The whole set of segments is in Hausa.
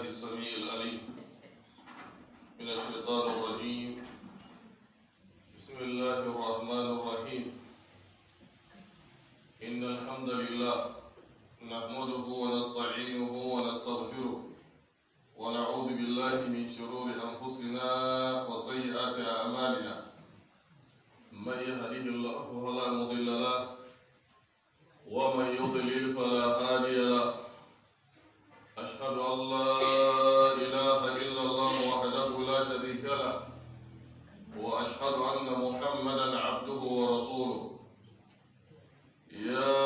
السميع العليم من الشيطان الرجيم. بسم الله الرحمن الرحيم. إن الحمد لله نحمده ونستعينه ونستغفره ونعوذ بالله من شرور أنفسنا وسيئات أعمالنا. من يهده الله فلا مضل له ومن يضلل فلا هادي له. أشهد أن لا إله إلا الله وحده لا شريك له وأشهد أن محمدا عبده ورسوله. يا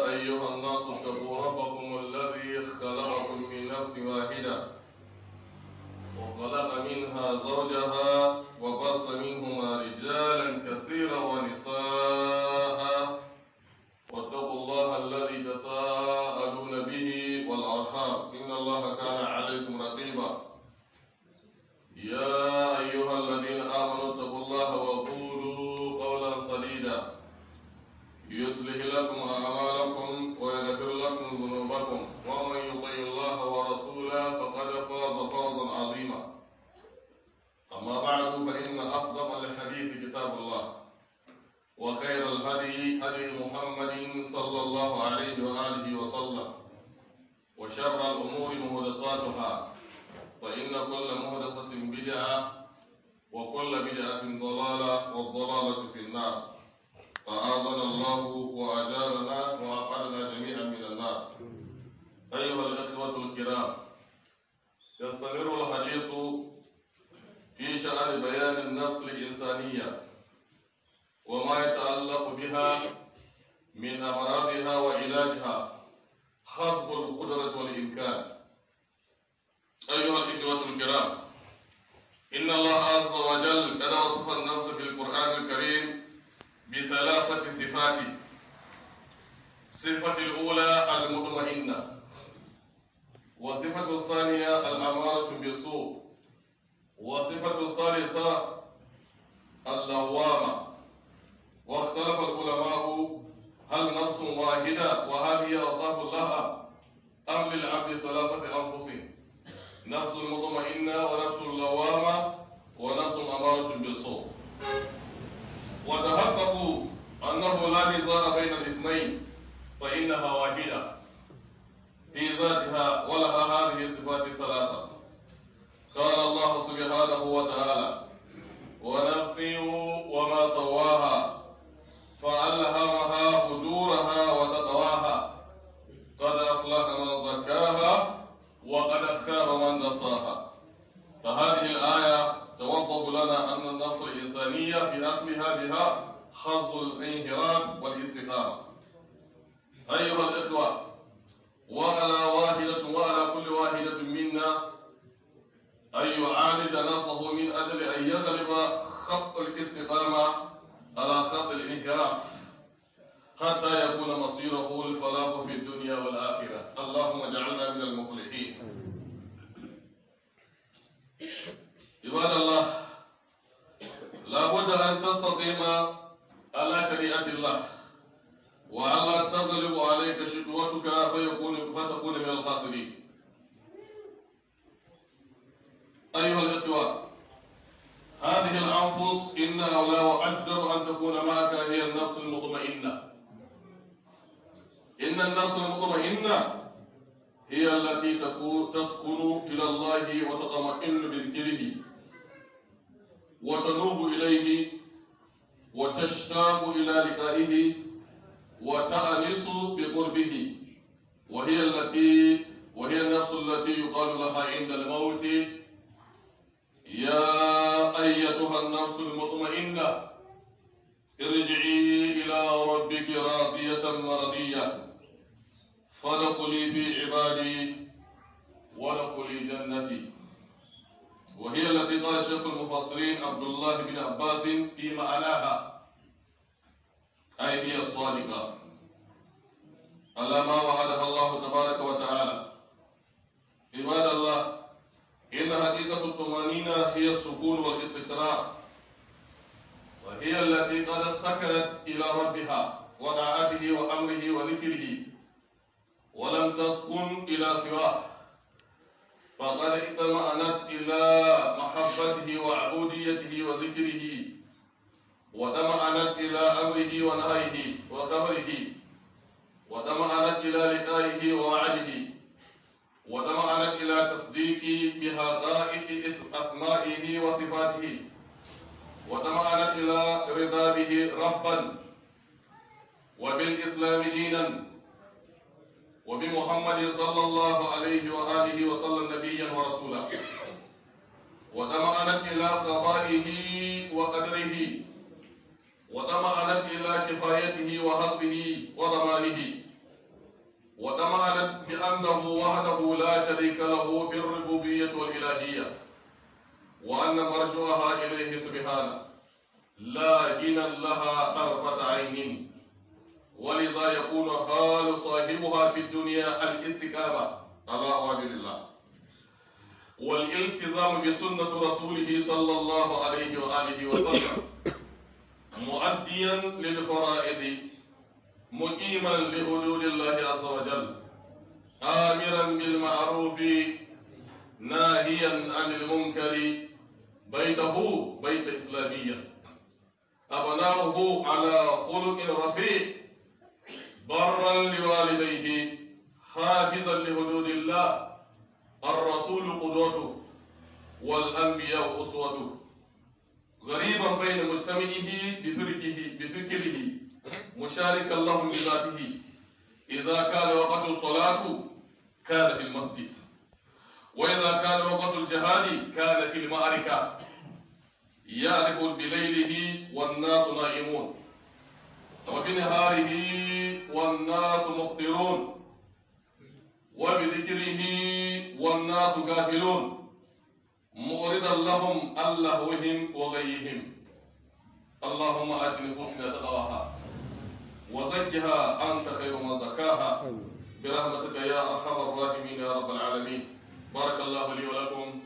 أيها الناس اتقوا ربكم الذي خلقكم من نفس واحدة وخلق منها زوجها وبث منهما رجالا كثيرا ونساء واتقوا الله الذي تساءلون به والأرحام إن الله كان عليكم رقيبا. يا أيها الذين آمنوا اتقوا الله وقولوا قولا سديدا يصلح لكم أعمالكم ويغفر لكم ذنوبكم ومن يطع الله ورسوله فقد فاز فوزا عظيما. أما بعد فإن أصدق الحديث كتاب الله وخير الهدي هدي محمد صلى الله عليه وآله وسلم وشر الأمور محدثاتها فإن كل محدثة بدعة وكل بدعة ضلالة والضلالة في النار. فأعاذنا الله وأجارنا وأقعدنا جميعا من النار. أيها الإخوة الكرام، يستمر الحديث في شأن بيان النفس الإنسانية وما يتعلق بها من أمراضها وعلاجها حسب القدرة والإمكان. أيها الإخوة الكرام، إن الله عز وجل قد وصف النفس في القرآن الكريم بثلاثة صفات. الصفة الأولى المطمئنة، وصفة الثانية الأمارة بالسوء، وصفة الثالثة اللوامة. واختلف العلماء هل نفس واحدة وهذه أوصاف لها أم للعبد ثلاثة أنفس، نفس مطمئنة ونفس لوامة ونفس أمارة بالسوء. وتحققوا أنه لا نزاع بين الاثنين فإنها واحدة في ذاتها ولها هذه الصفات الثلاثة. قال الله سبحانه وتعالى: ونفس وما سواها فألهمها فجورها وتقواها قد أفلح من زكاها وقد خاب من دساها. فهذه الآية توضح لنا أن النفس الإنسانية في أصلها بها حظ الانحراف والاستقامة. أيها الإخوة، وعلى كل واحدة منا أن يعالج نفسه من أجل أن يغلب خط الاستقامة على خط الانحراف حتى يكون مصيره الفلاح في الدنيا والآخرة. اللهم اجعلنا من المفلحين. عباد الله، لابد أن تستقيم على شريعة الله وألا تغلب عليك شهوتك فتكون من الخاسرين. أيها الإخوة، هذه الأنفس إن أولى وأجدر أن تكون معك هي النفس المطمئنة. إن النفس المطمئنة هي التي تسكن إلى الله وتطمئن بذكره وتنوب إليه وتشتاق إلى لقائه وتأنس بقربه، وهي النفس التي يقال لها عند الموت: يا أيتها النفس المطمئنة ارجعي إلى ربك راضية مرضية فادخلي في عبادي وادخلي جنتي. وهي التي قال شيخ المفسرين عبد الله بن عباس في معناها، أي هي الصادقة على ما وعدها الله تبارك وتعالى. عباد الله، إن حقيقة الطمأنينة هي السكون والاستقرار، وهي التي قد سكنت إلى ربها وطاعته وأمره وذكره ولم تسكن إلى سواه، فقد اطمأنت إلى محبته وعبوديته وذكره، وطمأنت إلى أمره ونهيه وخبره، وطمأنت إلى لقائه ووعده، وطمأنت إلى تصديق بحقائق أسمائه وصفاته، وطمأنت إلى رضا به ربا، وبالإسلام دينا، وبمحمد صلى الله عليه وآله وسلم نبيا ورسولا، وطمأنت إلى قضائه وقدره، وطمأنت إلى كفايته وحسبه وضمانه، وطمأنت بأنه وحده لا شريك له في الربوبية والإلهية، وأن مرجوها إليه سبحانه لا غنى لها طرفة عين، ولذا يكون حال صاحبها في الدنيا الاستقامة على أوامر الله والالتزام بسنة رسوله صلى الله عليه وآله وسلم، مؤديا للفرائض، مقيما لحدود الله عز وجل، آمرا بالمعروف ناهيا عن المنكر، بيته بيت إسلاميا، أبناؤه على خلق رفيع، برا لوالديه، حافظا لحدود الله، الرسول قدوته والأنبياء أسوته، غريبا بين مجتمعه بفكره، مشاركا لهم بذاته، إذا كان وقت الصلاة كان في المسجد، وإذا كان وقت الجهاد كان في المعركة، يعرف بليله والناس نائمون، وبنهاره والناس مفطرون، وبذكره والناس غافلون، مؤردا لهم عن لهوهم وغيهم. اللهم آت نفوسنا تقواها وزكها أنت خير من زكاها برحمتك يا أرحم الراحمين يا رب العالمين. بارك الله لي ولكم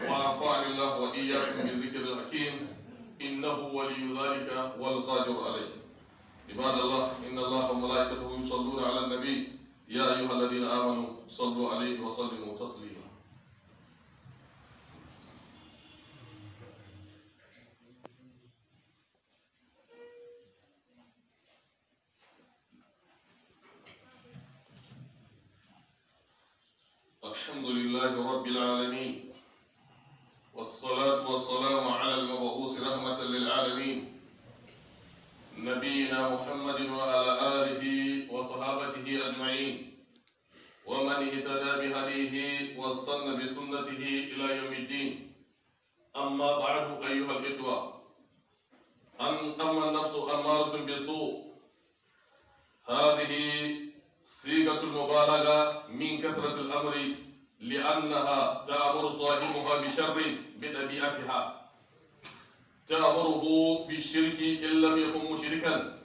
ونفعني الله وإياكم بالذكر الحكيم، إنه ولي ذلك والقادر عليه. عباد الله، إن الله وملائكته يصلون على النبي يا أيها الذين آمنوا صلوا عليه وسلموا تسليما. الحمد لله رب العالمين، والصلاة والسلام على المبعوث رحمة للعالمين نبينا محمد وعلى آله وصحابته أجمعين، ومن اهتدى بهديه واستنى بسنته إلى يوم الدين. أما بعد أيها الإخوة، أما النفس أمارة بالسوء، هذه صيغة المبالغة من كثرة الأمر، لأنها تأمر صاحبها بشر بطبيعتها، تأمره بالشرك إن لم يكن مشركا،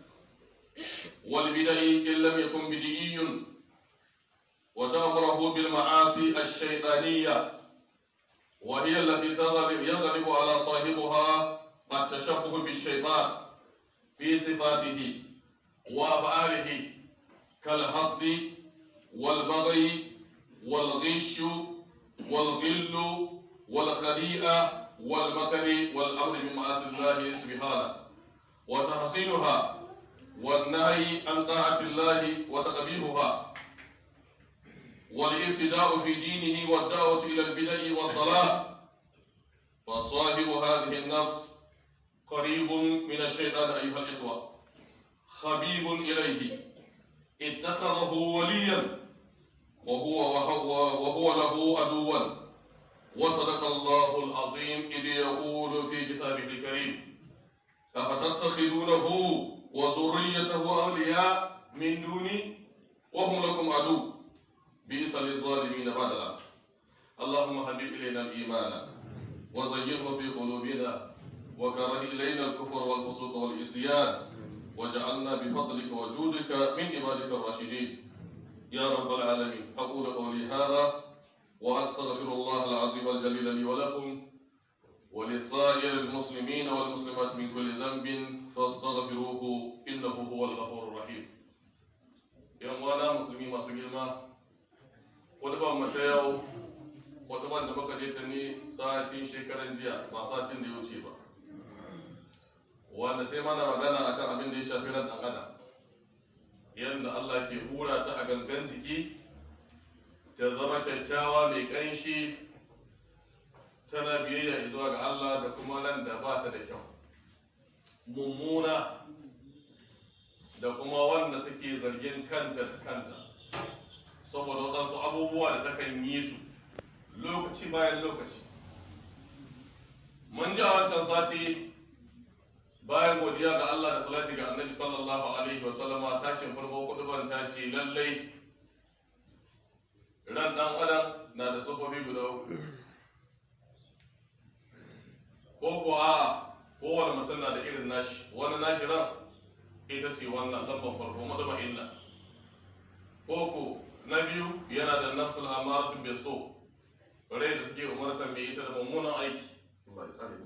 والبدع إن لم يكن بدعي، وتأمره بالمعاصي الشيطانية، وهي التي يغلب على صاحبها التشبه بالشيطان في صفاته وأفعاله، كالحسد والبغي والغش والغل والخديعة والمكر والأمر بمعاصي الله سبحانه وتحصيلها، والنهي عن طاعة الله وتقبيحها، والابتداء في دينه والدعوة إلى البدع والضلال. فصاحب هذه النفس قريب من الشيطان أيها الإخوة، خبيب إليه، اتخذه وليا وهو له عدوا. وصدق الله العظيم إذ يقول في كتابه الكريم: أفتتخذونه وذريته أولياء من دوني وهم لكم عدو بئس للظالمين بدلا. اللهم حبب إلينا الإيمان وزينه في قلوبنا، وكره إلينا الكفر والفسوق والعصيان، وجعلنا بفضلك وجودك من عبادك الراشدين يا رب العالمين. أقول قولي هذا وأستغفر الله العظيم الجليل لي ولكم ولسائر المسلمين والمسلمات من كل ذنب فاستغفروه إنه هو الغفور الرحيم. يا مولانا مسلمين masu girma, wani ba mata yau huduban da muka je ta ni satin shekaran jiya ba satin da ya wuce ba, wanda ta yi mana magana akan abin da ya shafi ran ɗan adam, yadda Allah ke hura ta a gangan jiki ta zama kyakkyawa mai ƙanshi, tana biyayya zuwa ga Allah, da kuma nan da ba ta da kyau, mummuna, da kuma wanda take zargin kanta da kanta saboda waɗansu abubuwa da takan yi su lokaci bayan lokaci. Mun ji a wancan sati, bayan godiya ga Allah da salati ga Annabi sallallahu alaihi wa sallama, tashin farko kuduban ta ce lallai ran ɗan adam na da sufofi guda uku, ko ko a kowane mutum na da irin nashi. Wani nashi ran ita ce wannan lambar farko madama illa, ko ko na biyu yana da nafsul amaratu bi so, rai da take umartar mai ita da mummunan aiki. Allah ya tsare.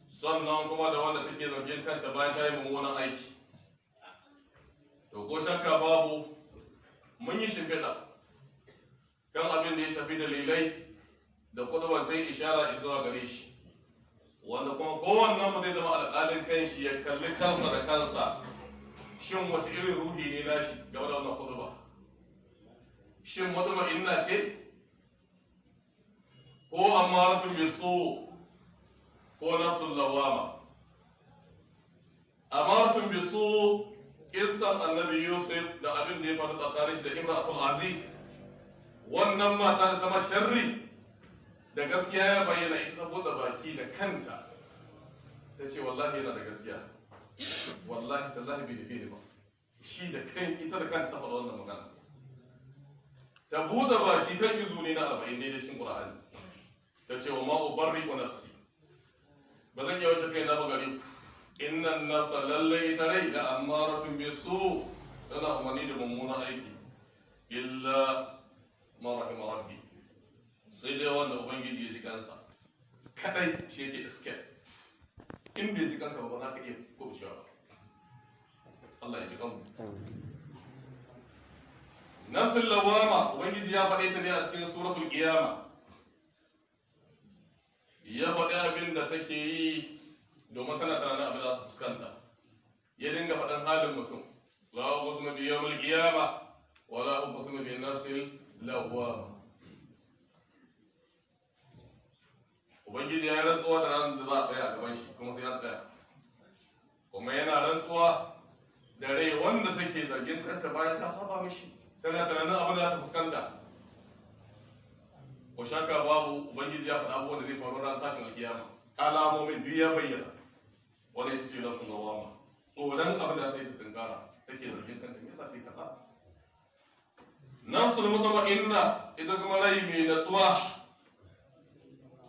Sannan kuma da wanda take zargin kanta bayan ta yi mummunan aiki. To ko shakka babu, mun yi shimfiɗa kan abin da ya shafi dalilai da kuduban ta yi ishara zuwa gare shi, wanda kuma kowannen mu zai zama alƙalin kanshi ya kalli kansa da kansa, shin wace irin ruhi ne nashi game da wannan kuduba? Shin maduma inna ce, ko amaratun bisu, ko nafsul lawama? Amaratun bisu, kissan annabi Yusuf da abin da ya faru tsakanin shi da Imratul Aziz, wannan mata da ta sharri da gaskiya ya bayyana, ita ta buɗe baki da kanta ta ce wallahi yana da gaskiya, wallahi tallahi bai nufi ne ba, shi da kan ita da kanta ta faɗa wannan magana. Ta buɗe baki kan izu ne na 40 ne da cikin Qur'ani, ta ce wa ma ubarri'u nafsi, ba zan iya wajen kai na ba gare ku, innan nafsa lallai ita rai da ammaratun bisu, tana umarni da mummunan aiki, illa ma rahima rabbi, sai dai wanda ubangiji ya ji kansa kadai shi yake escape. In bai ji kanka ba za ka iya kubcewa ba. Allah ya ji kanmu. Nafsul lawama, ubangiji ya faɗe ta ne a cikin suratul qiyama, ya faɗi abin da take yi domin tana tunanin abin da ta fuskanta, ya dinga faɗin halin mutum, la uqsimu bi yawmil qiyama wa la uqsimu bi nafsil lawama. Ubangiji ya yi rantsuwa da ranar da za a tsaya a gaban shi, kuma sai ya tsaya, kuma yana rantsuwa da rai wanda take zargin kanta bayan ta saba mishi, tana tunanin abin da za ta fuskanta. Ko shaka babu, ubangiji ya faɗa abubuwan da zai faru ran tashin alkiyama, alamomin duk ya bayyana. Wani ita ce nafsul lawama, tsoron abin da sai ta tunkara, take zargin kanta, me yasa ta yi kaza. Nafsul mutma'inna, ita kuma rai mai natsuwa,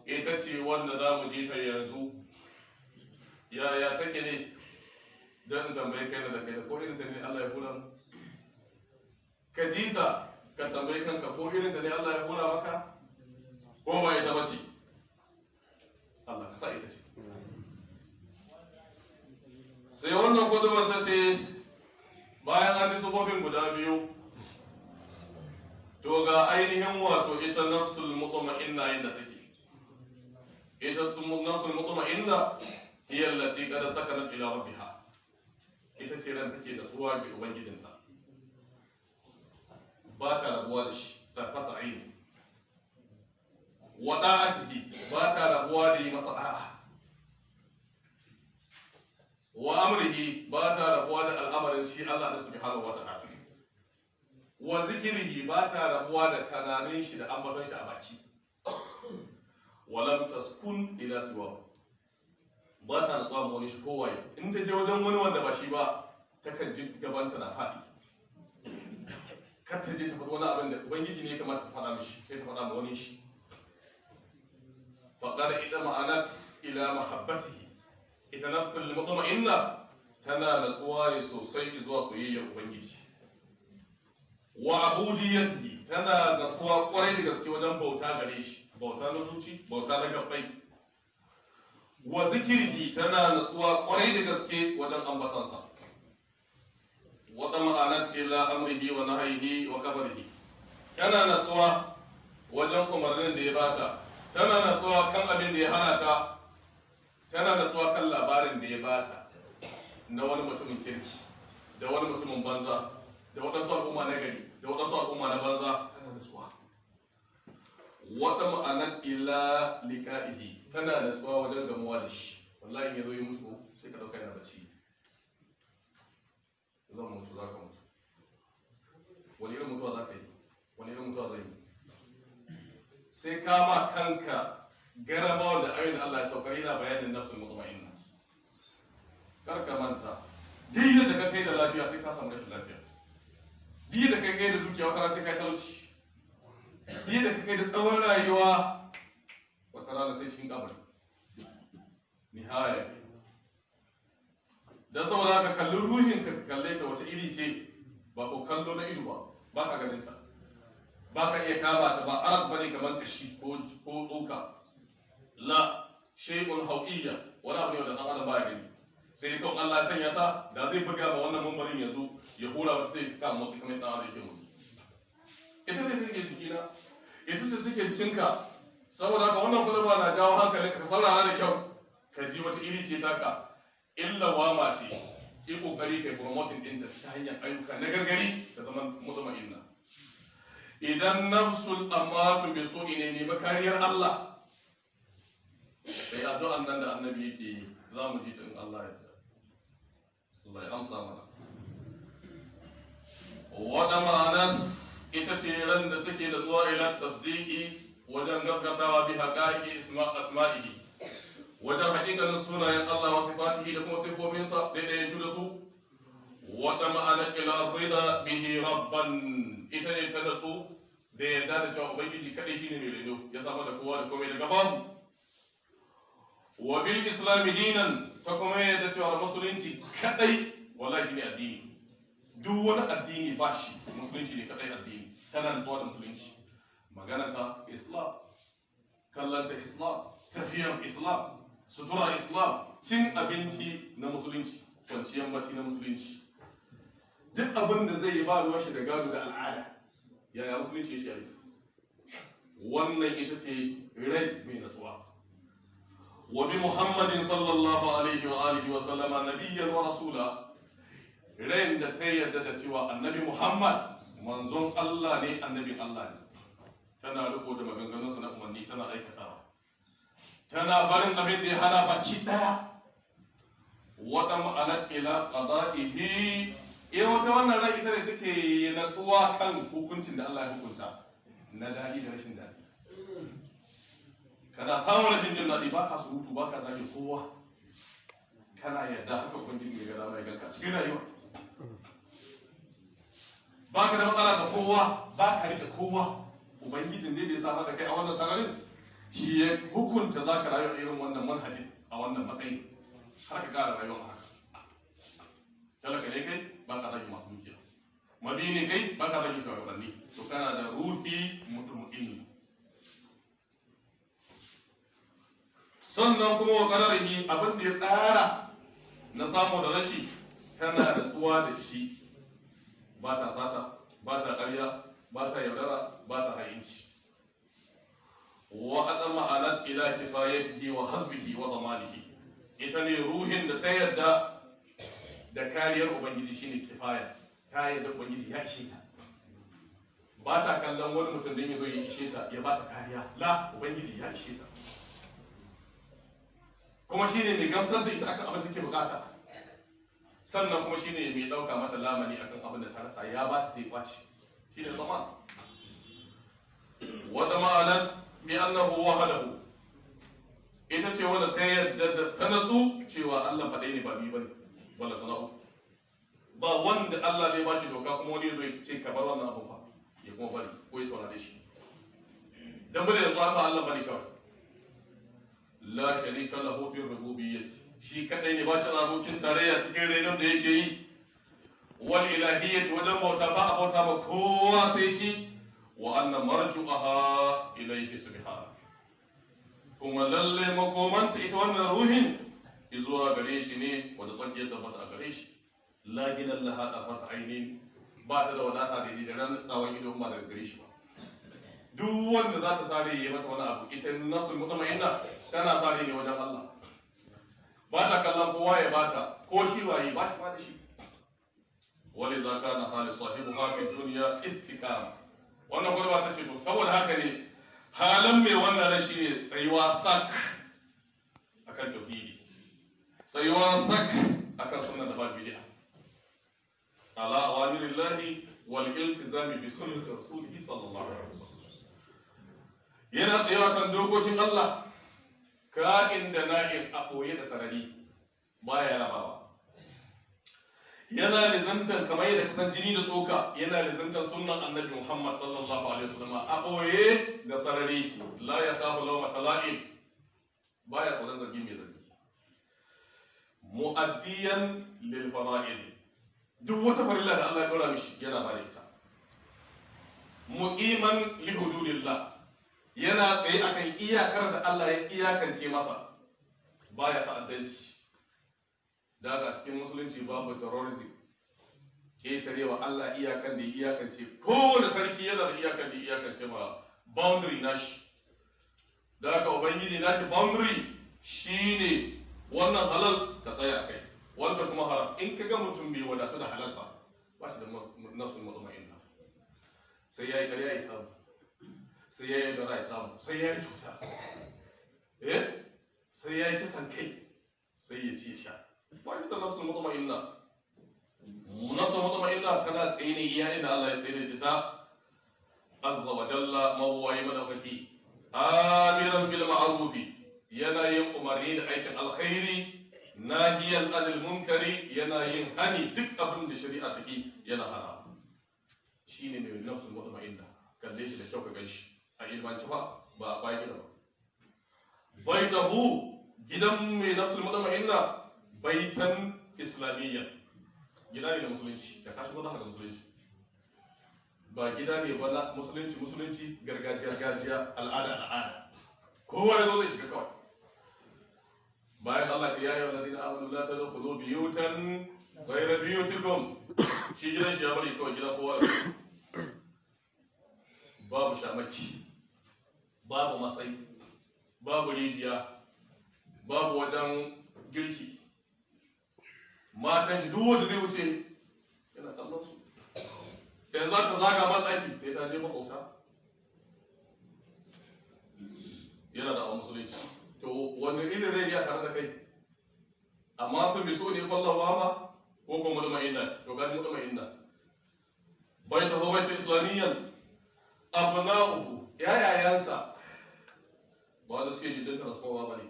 ita ce wanda za mu ji ta yanzu. Yaya take ne? Don tambayi kai da kai, ko irin ta ne Allah ya hura mu? Ka ji ta, ka tambayi kanka, ko irin ta ne Allah ya hura maka? Ko ba ita bace? Allah ka sa ita ce. Sai wannan kudubar ta ce, bayan an ji sufofin guda biyu, to ga ainihin wato ita nafsul mutma'inna inda take. Ita nafsul mutma'inna hiya allati qad sakanat ila rabbiha, ita ce ran take da tsuwa ga ubangijinta, ba ta rabuwa da shi da fata aini, wa da'atihi, ba ta rabuwa da yi masa da'a, wa amrihi, ba ta rabuwa da al'amarin shi Allah da subhanahu wa ta'ala, wa zikrihi, ba ta rabuwa da tunanin shi da ambaton shi a baki, walam taskun ila siwa, ba ta natsuwa ma wani shi kowaye. In ta je wajen wani wanda ba shi ba, ta kan ji gabanta na faɗi, kar ta je ta faɗi wani abin da ubangiji ne ya kamata ta faɗa mishi, sai ta faɗa ma wani shi. Faƙar ita ma'anat ila mahabbatihi, ita nafsul mutma'inna tana natsuwa ne sosai zuwa soyayyar ubangiji. Wa abudiyatihi, tana natsuwa kwarai da gaske wajen bauta gare shi, bauta na zuci, bauta na gabbai. Wa zikirhi, tana natsuwa kwarai da gaske wajen ambatansa. Wa ma'anat ila amrihi wa nahyihi wa kabarihi, tana natsuwa wajen umarnin da ya bata, tana natsuwa kan abin da ya hana ta, tana natsuwa kan labarin da ya bata na wani mutumin kirki da wani mutumin banza da waɗansu al'umma na gari da waɗansu al'umma na banza, tana natsuwa. Wata ma'anar ila liqa'ihi, tana natsuwa wajen gamuwa da shi. Wallahi ya zo yi mutu sai ka ɗauka yana bacci. Zan mutu, za ka mutu. Wani irin mutuwa za ka yi? Wani irin mutuwa zai yi? Sai ka ma kanka garama da ayoyin Allah ya saukar yana bayanin nafsul mutma'inna. Kar ka manta, duk da ka kai da lafiya sai ka samu rashin lafiya. Duk da ka kai da dukiya wata sai ka talauci. Duk da ka kai da tsawon rayuwa wata rana sai cikin kabari. Nihaya. Dan saboda ka kalli ruhinka ka kalle ta wace iri ce, ba ko kallo na ido ba ka ganin ta. Ba ka iya kama ta, ba arab bane kamar kashi ko tsoka. La shay'un hawiyya, wani abu ne wanda dan adam ba ya gani. Sai dai kawai Allah ya sanya ta, da zai buga ma wannan mambarin yanzu ya hura mata sai ta kama motsi kamar dan adam yake motsi. Ita ne take jikina, ita ce take jikinka. Saboda haka wannan kulma na jawo hankalinka ka saurara da kyau. Ka ji wata iri ce taka, illa wama ce, yi kokari kai promoting ɗinta ta hanyar ayyuka na gargari da zaman mutma'inna. Idan nafsul amatu bi su'i ne ba kariyar Allah, sai addu'an nan da annabi yake yi za mu ji ta in Allah ya yarda. Allah ya amsa mana. Wata ma'anas ita ce ran da take da zuwa ila tasdiqi wajen gaskatawa bi haqaiqi asma'ihi, wajen haƙiƙanin sunayen Allah wa sifatihi da kuma sifofinsa ɗaiɗayancu da su. Wata ma'anar ila rida bihi rabban, ita ne ta natsu da yarda da cewa ubangiji kaɗai shine mai reno, ya samar da kowa da komai daga babu. Wa bil islami dinan, ta kuma yarda cewa musulunci kaɗai wallahi shine addini. Duk wani addini ba shi, musulunci ne kaɗai addini. Tana natsuwa da musulunci. Maganata Islam, kallanta Islam, tafiyar Islam, sutura Islam, cin abinci na musulunci, kwanciyar bacci na musulunci. Duk abin da zai yi ba ruwan shi da gado da al'ada, yaya musulunci shi yi. Wannan ita ce rai mai natsuwa. Wa bi Muhammadin sallallahu alaihi wa alihi wa sallama nabiyyan wa rasula, rai da ta yarda da cewa annabi Muhammad manzon Allah ne, annabin Allah ne. Tana riko da maganganunsa na umarni, tana aikatawa. Tana barin abin da ya hana baki daya. Wata ma'anar ila qada'ihi, wata wannan rai ita ne take natsuwa kan hukuncin da Allah ya hukunta na dadi da rashin dadi. Kana samun rashin jin dadi, ba ka surutu, ba ka zage kowa, kana yadda haka ubangiji ya ga dama ya ganka cikin rayuwa. Ba ka da matsala ga kowa, ba ka rike kowa. Ubangijin dai da ya samar da kai a wannan sararin shi ya hukunta za ka rayu a irin wannan manhajin a wannan matsayin har ka ƙara rayuwar haka. Talaka ne kai, ba ka zagi masu dukiya. Mabi ne kai, ba ka zagi shugabanni. To kana da ruhi mutum'in. Sannan kuma wa ƙararrahi abin da ya tsara na samu da rashi, kana da tsuwa da shi. Ba ta sata, ba ta ƙarya, ba ta yaudara, ba ta hayinci. Wa adam ma'anat ila kifayatihi wa hasbihi wa damanihi, ita ne ruhin da ta yarda da kariyar ubangiji shine kifaya. Ta yarda ubangiji ya ishe ta, ba ta kallon wani mutum don ya zo ya ishe ta ya ba ta kariya. La, ubangiji ya ishe ta, kuma shine mai gamsar da ita akan abin da take bukata. Sannan kuma shine mai dauka mata lamani akan abin da ta rasa, ya ba ta sai kwaci. Shine zaman. Wata ma'anar bi annahu wahdahu, ita ce wanda ta yadda ta natsu cewa Allah fa ne ba bi bane, wala sana'u. Ba wanda Allah zai bashi doka kuma wani zai ce ka bar wannan abu fa ya kuma bari ko ya saurare shi. Dan bane yanzu ba Allah bane kawai. La sharika lahu fi rububiyyati, shi kadai ne ba shi abokin tarayya cikin renon da yake yi. Wal ilahiyyati, wajen bauta ba a bauta ba kowa sai shi. Wa anna marju'aha ilayhi subhanahu, kuma lalle makomanta ita wannan ruhin izuwa gare shi ne, wanda tsakiyar tabbata a gare shi. La gina laha tarfat ainin, ba ta da wadata da ran tsawon ido ba daga gare shi ba. duk wanda za ta sare ya mata wani abu ita nafsul mutma'inna tana sare ne wajen Allah, ba ta kallon kowa ya bata ko shi waye ba shi ma da shi. ولذا كان حال صاحبها في الدنيا استقامة. wannan kuma ta ce to saboda haka ne halin mai wannan rashi ne tsayuwa sak akan tauhidi, tsayuwa sak akan sunna da ba bid'a, ala awamirillahi wal iltizami bi sunnati rasulihi sallallahu alaihi wasallam. yana tsayuwa kan dokokin Allah ka'in da na'in a koye da sarari baya rabawa. yana lizantar kamar yadda kasan jini da tsoka, yana lizantar sunnan annabi Muhammad sallallahu alaihi wasallam a ɓoye da sarari. la ya kafu lawmata la'im, baya tsoron zargi mai zargi. mu'addiyan lil fara'id, duk wata farilla da Allah ya dora mishi yana bare ita. muqiman li hududillah, yana tsaye akan iyakar da Allah ya iyakance masa, baya ta'addanci. daga cikin musulunci babu terrorism, ƙetarewa Allah iyakan da ya iyakance. kowane sarki yana da iyakan da ya iyakance ma boundary nashi. daga ubangiji nashi boundary shine wannan halal ka tsaya kai, wancan kuma haram. in ka ga mutum bai wadatu da halal ba shi da nafsul mutma'inna. sai yayi ƙarya ya samu, sai yayi dara ya samu, sai yayi cuta, sai yayi kisan kai, sai ya ci ya sha. ba shi da nafsul mutma'inna. nafsul mutma'inna tana tsaye ne iya inda Allah ya tsaye da ita azza wa jalla, mawwayi madaukaki. amiran bil ma'rufi, yana yin umarni da aikin alkhairi. nahiyan anil munkari, yana yin hani duk abin da shari'a take yana hana. shine mai nafsul mutma'inna. kalle shi da kyau ka ganshi a ilmanci ba a kwaki da ba. baitahu, gidan mai nafsul mutma'inna baitan islamiyya, gida ne na musulunci. da kashi gwada haka musulunci ba gida ne ba na musulunci gargajiya al'ada. kowa ya zo zai shiga kawai. bayan Allah ce ya yi wa ladina amanu la tadkhulu biyutan ghayra biyutikum, shi gidan shi ya bari kawai gidan kowa da babu shamaki, babu masai, babu rijiya, babu wajen girki. matan shi duk wanda zai wuce yana kallon su. yanzu za ta zaga ban ɗaki sai ta je makwauta. yana da awon musulunci. to wanda irin rai ya tare da kai, amma tun bai so ne kwallawa ma ko kuma mutma'inna. to gani mutma'inna baita ho baita islamiyyan. abna'uhu, yayayansa ba wanda suke gidan transforma ba ne,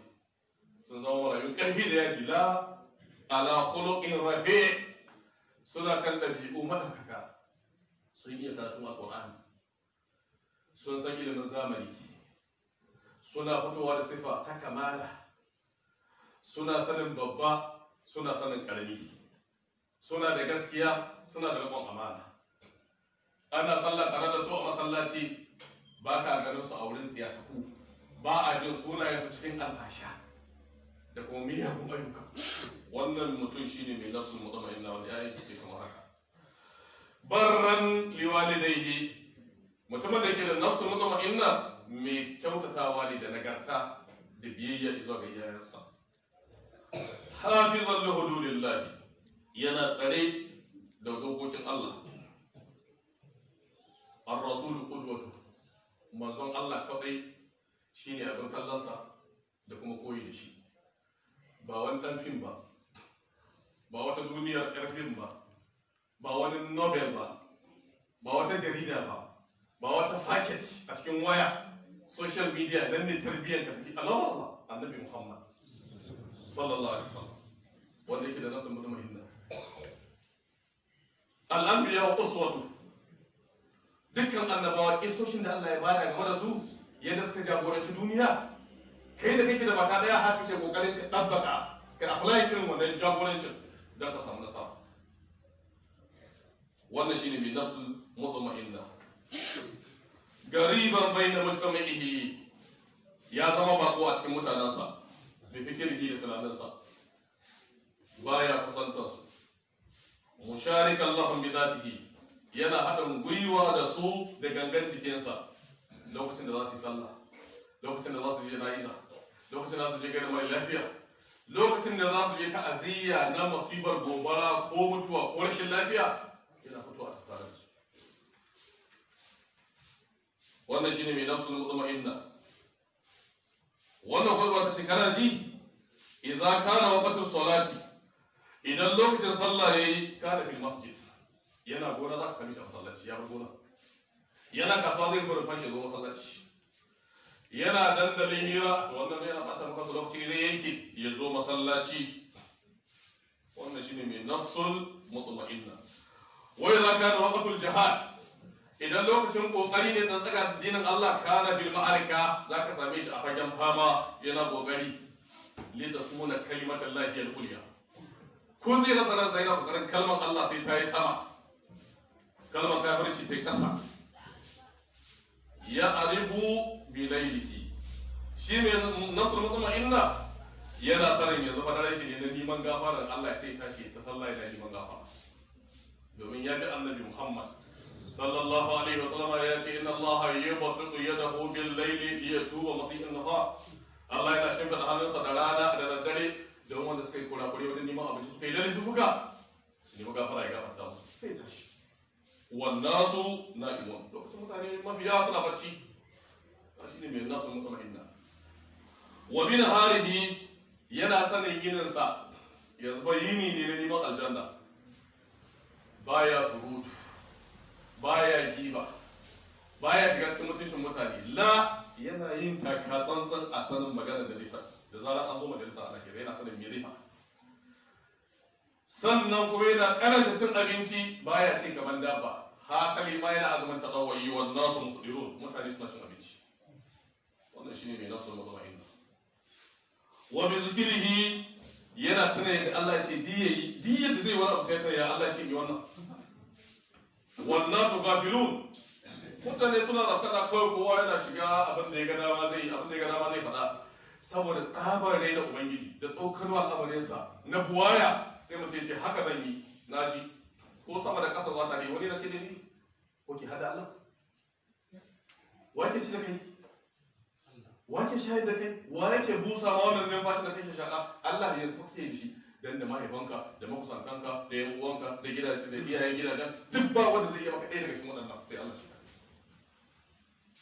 sun zama marayun ƙarfi da yaji. la ala khuluqin rabi', suna kan ɗabi'u maɗaukaka. sun iya karatun alƙur'ani, sun san ilimin zamani, suna fitowa da sifa ta kamala, suna sanin babba, suna sanin ƙarami, suna da gaskiya, suna da riƙon amana. ana sallah tare da su a masallaci, ba ka ganin su a wurin tsiyataku, ba a jin sunayensu cikin alfasha da kuma miyagun ayyuka. wannan mutum shine mai nafsul mutma'inna, wanda ya yi shi kamar haka. barran liwalidayhi, mutumin da ke da nafsul mutma'inna mai kyautatawa ne da nagarta da biyayya zuwa ga iyayensa. hafizan li hududillah, yana tsare da dokokin Allah. ar-rasul qudwatu, manzon Allah kadai shine abin kallonsa da kuma koyi da shi. ba wani dan fim ba wata duniyar ƙarfin ba wani nobel ba wata jarida ba wata package a cikin waya social media nan ne tarbiyyar ka tafi. Allah annabi Muhammad sallallahu alaihi wasallam wanda yake da nasu mutma'inna. al-anbiya wa uswatu, dukkan annabawa kisoshin da Allah ya bada game da su yadda suka jagoranci duniya. kai da kake da baka daya haka kake kokarin ka dabbaka ka apply irin wannan jagorancin don ka samu nasara. wannan shine mai nafsul mutma'inna. gariban bayna mujtama'ihi, ya zama bako a cikin mutanensa, bi fikirhi da tunaninsa, baya kusantar su. musharikan lahum bi dhatihi, yana haɗin gwiwa da su da gangan jikinsa. lokacin da za su yi sallah, lokacin da za su je na'iza, lokacin da za su je gaida mai lafiya, lokacin da za su je ta'aziyya na musibar gobara ko mutuwa ko rashin lafiya, yana fitowa a tare da su. Wannan shine mai nafsul mutma'inna. Wannan kwalba ta ce kana ji idza kana waqtu salati, idan lokacin sallah yayi kana fil masjid, yana gona za ka sami shi a masallaci, ya bar gona, yana kasuwa zai bar fashi zo masallaci, yana dandalin hira to wannan yana bata maka lokaci ne yake ya zo masallaci. Wannan shine mai nafsul mutma'inna. Wa idza kana waqtul jihad, idan lokacin kokari ne dan daga dinin Allah kana bil ma'arika, zaka same shi a fagen fama yana kokari li takuna kalimatullahi al-ulya, ko zai rasa ransa yana kokarin kalmar Allah sai ta yi sama, kalmar kafirci ta yi kasa. Ya aribu bi lailihi, shi mai nafsul mutma'inna yana sanin yanzu fa dare shi ne na neman gafarar Allah, sai tashi ta sallah yana neman gafara, domin ya ji annabi Muhammad sallallahu alaihi wa sallam ya ce inna Allah yabsutu yadahu bil layli liyatuba musii'an nahar. Allah yana shimfiɗa hannunsa da rana da daddare don wanda suka yi kurakure wajen neman abinci, suka yi dare duka su nemi gafara ya gafarta musu, sai tashi. Wannasu na'imun, lokacin mutane mafiya suna bacci. Shi ne mai nafsul mutma'inna. Wa bin harihi, yana sanin yininsa yanzu ba yini ne na neman aljanna, baya surutu, baya giba, baya shiga cikin mutuncin mutane, la yana yin taka tsantsan a sanin magana da rifa, da zarar an zo majalisa ana kira yana sanin me rifa. Sannan kuma yana karanta cin abinci, baya cin gaban dabba, hasali ma yana azumin taqawwi wan nasu muqdirun, mutane suna cin abinci. Wannan shine mai nafsul mutma'inna. Wa bi zikrihi, yana tuna yadda Allah ya ce diyayi da zai wani abu sai ta ya Allah ce mi wannan. Wan nasu gafilun, mutane suna rafkana kawai, kowa yana shiga abin da ya ga dama zai yi, abin da ya ga dama zai faɗa, saboda tsabar rai da ubangiji da tsokarwa al'amarinsa na buwaya, sai mutum ya ce haka zan yi, na ji ko sama da ƙasa wata ne, wani na ce da ni ko ki hada Allah, wake shi da kai, wake shayar da kai, wa yake busa ma wannan numfashi da kake shaƙa? Allah yanzu kuke yin shi dan da mahaifanka da makusantanka da yan uwanka da iyayen gidajen, duk ba wanda zai iya maka ɗaya daga cikin waɗannan sai Allah shi.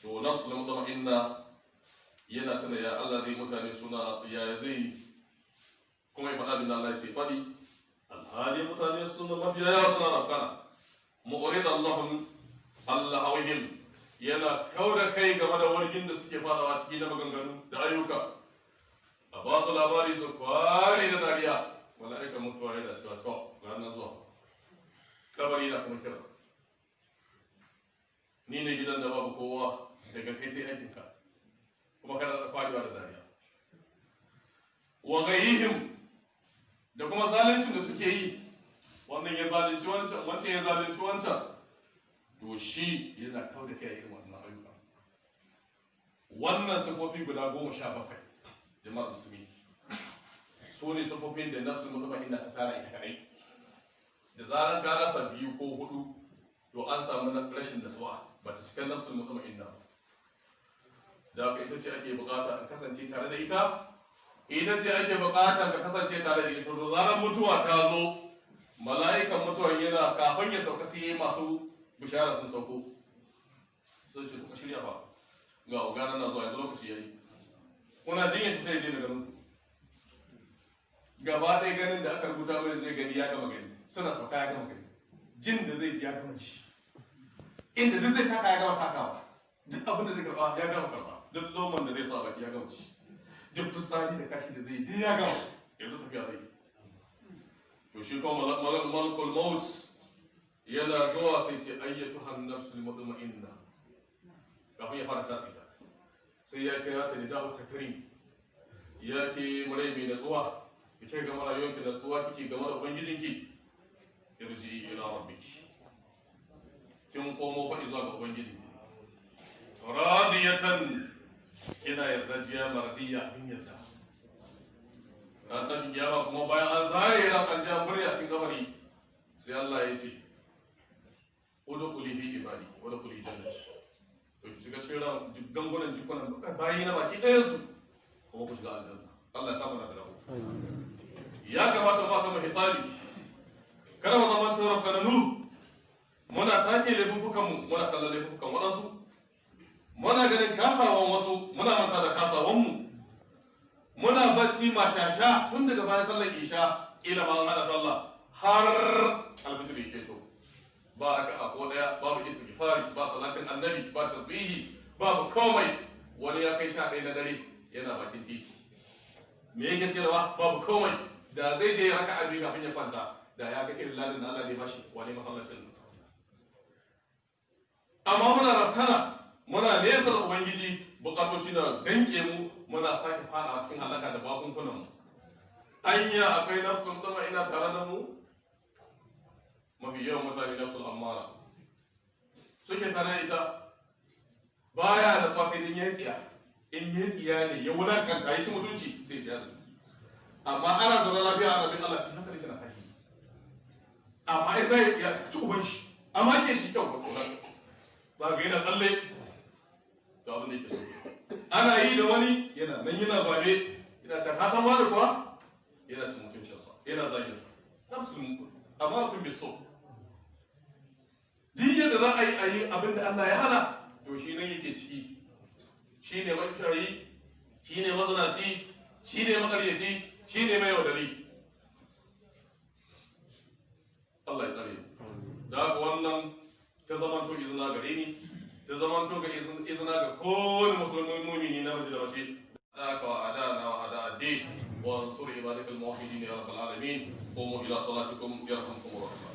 To nafsul mutma'inna yana tuna ya Allah zai mutane suna ya zai kuma ya faɗa bin Allah ya ce faɗi alhali mutane suna mafiya yawa suna rafkana. Mu'rid Allahun Allah awihim, yana kauda kai game da wargin da suke fadawa ciki na maganganu da ayyuka, a ba su labari su kwari da dariya. Mala'ika mutuwa yana cewa to ranar zuwa kabari na kuma kira, ni ne gidan da babu kowa, daga kai sai aikinka, kuma kana da kwariwa da dariya. Wa gairihim, da kuma zaluncin da suke yi, wannan ya zalunci wancan, wancan ya zalunci wancan, to shi yana kau da kai a irin wannan ayyuka. Wannan sifofi guda 17 jama'ar musulmi su ne sifofin da nafsul mutma'inna ta tara ita kadai. Da zaran ka rasa 2 ko 4 to an samu rashin natsuwa, ba ta cika nafsul mutma'inna ba. Da haka ita ce ake bukata ka kasance tare da ita, ita ce ake bukatar ka kasance tare da ita. Da zaran mutuwa ta zo, mala'ikan mutuwan yana kafin ya sauka sai masu bishara sun sauko, sun ce kuka shirya ba ga oganan na zuwa yanzu lokaci yayi, kuna jinyar shi sai daina ganin ku, gaba ɗaya ganin da aka rubuta mai zai gani ya gama gani, suna sauka ya gama gani, jin da zai ji ya gama ji, inda duk zai taka ya gama takawa, duk abin da zai karɓa ya gama karɓa, duk loman da zai sa baki ya gama ci, duk fitsari da kashi da zai duk ya gama, yanzu tafiya zai. To shi kuma malakul maut yana zuwa sai ce ayyatuhan nafsul mutma'inna, kafin ya fara tasita sai ya kira ta nida'u takrim, ya ke murai mai natsuwa, kike ga rayuwarki natsuwa kike game da ubangijinki, irji ila rabbiki, kin komo fa zuwa ga ubangijinki, radiyatan, kina yardajiya mardiya bin yarda. Ran tashin kiyama kuma bayan an zare ran aljiya murya cikin kabari, sai Allah ya ce udkhuli fi ibadi wa udkhuli jannati, to shiga cikin gangunan jikunan bayi na baki ɗayansu kuma ku shiga aljanna. Allah ya samu na da rabo. Ya kamata mu aka hisabi kada mu zama tsoron kananu muna take laifukanmu muna kallon laifukan waɗansu muna ganin kasawan wasu muna manta da kasawanmu muna bacci mashasha tun daga bayan sallar isha kila ma an hada sallah har alfitr yake to ba raka a ko daya babu istighfari ba salatin annabi ba tasbihi babu komai wani ya kai 11 na dare yana bakin titi me yake cewa babu komai da zai je raka abi kafin ya kwanta da ya ga irin ladin da Allah zai bashi wani masallacin amma muna rakana muna nesa da ubangiji bukatoci na danke mu muna sake fada cikin halaka da bakunkunan mu anya akwai nafsul dama ina tare da mu mafi yawan mutane nafsul ammara suke tare da ita baya da kwasai din ya tsiya in ya tsiya ne ya wulakanta ya ci mutunci sai ya da su amma ana zaune lafiya a nabin Allah cikin hankali shi na tashi amma ai zai tsiya ci uban shi amma ke shi kyau ba tsoron ba ga yana tsalle da abin da yake so ana yi da wani yana nan yana zabe yana ta ka san wani kuwa yana cin mutuncinsa yana zagin sa nafsul amma tun bi so duk yadda za a yi abin da Allah ya hana to shi nan yake ciki shi ne makirayi shi ne mazanaci shi ne makaryaci shi ne mai yaudari Allah ya tsare da haka wannan ta zamanto izina gare ni ta zamanto ga izina ga kowane musulmin mumini na mace da mace da aka wa adana wa ada addi wa ansur ibadakal muwahhidin ya rabbal alamin qumu ila salatikum yarhamkumur rahman